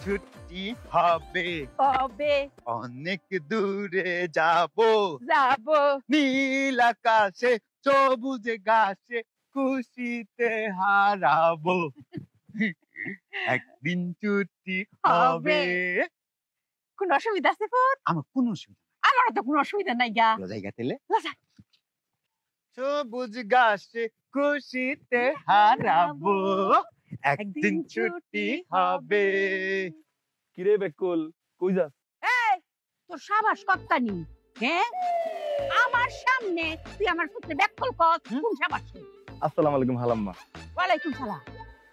ছুটি হবে কবে অনেক দূরে যাব যাব নীল আকাশে সবুজ ঘাসে খুশিতে হারাবো একদিন ছুটি হবে কোন অসুবিধা আছে ফুট আমার কোনো অসুবিধা আমারও তো কোনো অসুবিধা নাই গা নেই জায়গা তেলে লজা সবুজ ঘাসে খুশিতে হারাবো একদিন ছুটি হবে কিরে বেকুল কই যাস? এই তোর সাবাস কত্তানি হ্যাঁ আমার সামনে তুই আমার পুত্রে ব্যাককল কর কোন সাবাস আসসালামু আলাইকুম হালাম্মা। ওয়ালাইকুম সালাম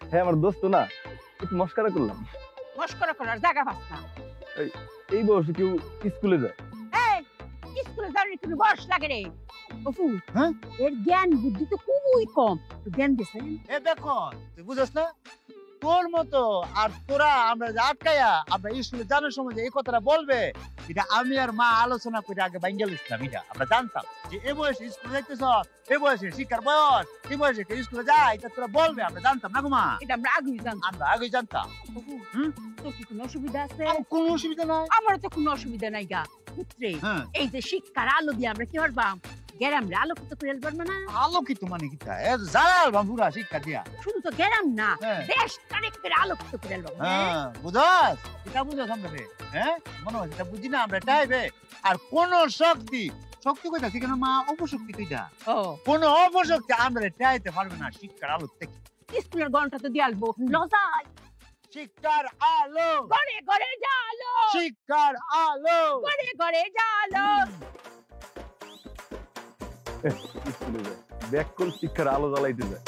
হ্যাঁ আমার দোস্ত না, একটু মস্কারা করলাম। মস্করা করার জায়গা পাস না এই বয়সে কেউ স্কুলে যায়? এই স্কুলে যাওয়ার কোনো বয়স লাগে রে অপু হ্যাঁ? এর জ্ঞান বুদ্ধি তো খুবই কম জ্ঞান দিছে এ দেখো তুই বুঝছ না তোর মতো আর তোরা আমরা যে আটকায়া আমরা স্কুলে জানার সময় যে এই কথাটা বলবে এটা আমি আর মা আলোচনা করে আগে বাইঙ্গেল ইসলাম এটা আমরা জানতাম যে এই বয়সে স্কুলে যাইতেছ এই বয়সে শিক্ষার বয়স এই বয়সে কেউ স্কুলে যায় এটা তোরা বলবে আমরা জানতাম না গো মা এটা আমরা আগেই জানতাম আমরা আগেই জানতাম তোর কি কোনো অসুবিধা আছে আমার কোনো অসুবিধা নাই আমারও তো কোনো অসুবিধা নাই গা পুত্রে হ্যাঁ এই যে শিক্ষার আলো দিয়ে আমরা কি পারবাম গ্যারাম রে আলোকিত করে পারবো না আলোকিত মানে কি তা জালাল বাবুরা শিক্ষা দিয়া শুধু তো গ্যারাম না হ্যাঁ। দেশ কানেক্ট করে আলোকিত করে পারবো হ্যাঁ বুঝাস এটা বুঝাস আমরা রে হ্যাঁ মনে হয় এটা বুঝি না আমরা টাইবে আর কোন শক্তি শক্তি কইতাছি কেন মা অপশক্তি কইতা ও কোন অপশক্তি আমরা টাইতে পারবে না শিক্ষার আলো থেকে স্কুলের ঘন্টা তো দিয়ে আসবো লজাই শিক্ষার আলো ঘরে ঘরে জালো শিক্ষার আলো ঘরে ঘরে জালো স্কুলে যায়, বেকুল শিক্ষার আলো জ্বালাইতে যায়।